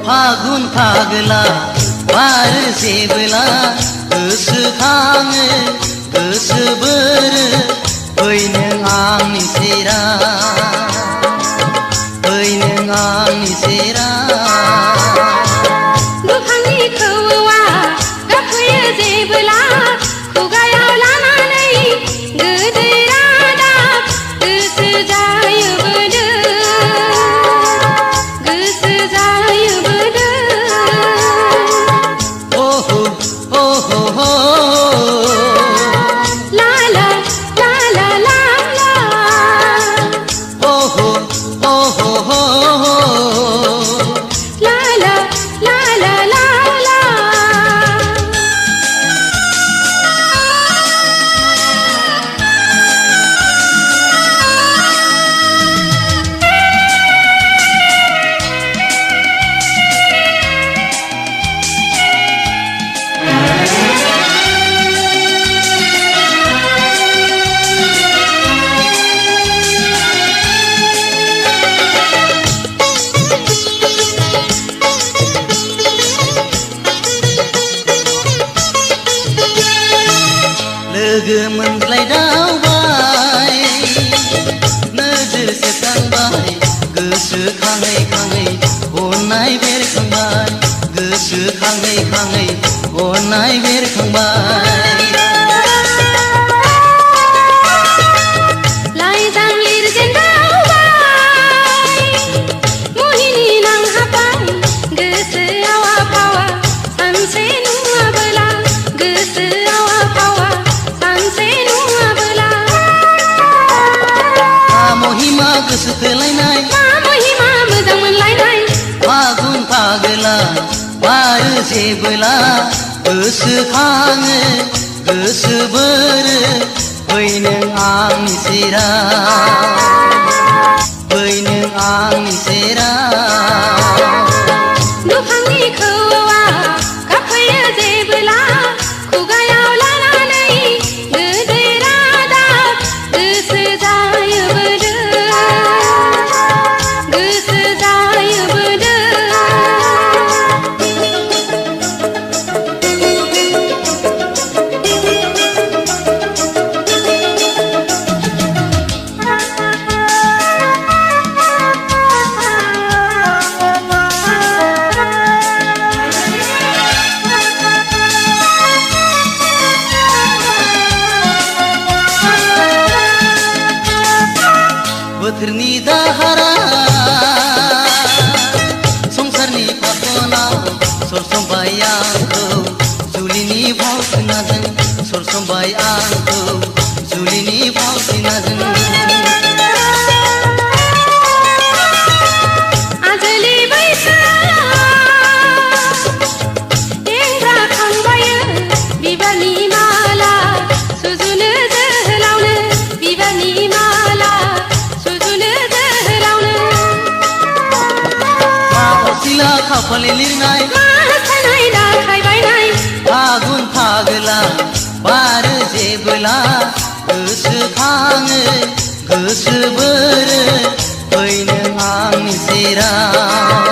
फागुन फागला बार जेबोला गोसोखाङो गोसो बोरो फै नों आंनि सेराव फै नों आंनि सेराव दुफांनि खौवौआ गाबफैयो जेबोला खुगायाव लानानै गोदै रादाब गोसो जायो बोदो गोसो जायो बोदो ओहो ओहो हो ला ला ला ला ला ला ओहो ओहो हो ला ला ला ला ला ला लोगो मोनज्लायदावबाय नोजोर सेबखांबाय गोसोखाङै खाङै अननाय बेरखांबाय गोसोखाङै खाङै अननाय बेरखांबाय लाइजाम लिरजेनदावबाय मोहिनी नांहाबबाय गोसोआव आबहावा सानसे नुवाबोला गोसोआव आबहावा सानसे नुवाबोला महिमा गोसो थोलायनाय मा महिमा मोजां मोनलायनाय फागुन फागला बार जेबोला गोसोखाङो गोसो बोरो फै नों आंनि सेराव फै नों आंनि सेराव दुफांनि खौवौआ गाबफैयो जेबोला खुगायाव लानानै गोदै रादाब गोसो जायो बोदो गोसो जायो बोदो बोथोरनि दाहारा संसारनि फाखनाव सरसमबाय आंखौ जुलिनि भावथिनाजों सरसमबाय आंखौ जुलिनि भावथिनाजों आजोलि बैसोआव एंगारखांबायो बिबारनि माला सुजुनो जोहोलावनो बिबारनि माला सुजुनो जोहोलावनो मा असिला खाफालि लिरनाय मा हास्थायनाय दाखाय बायनाय फागुन फागला बार जेबोला गोसोखाङो गोसो बोरो फै नों आंनि सेराव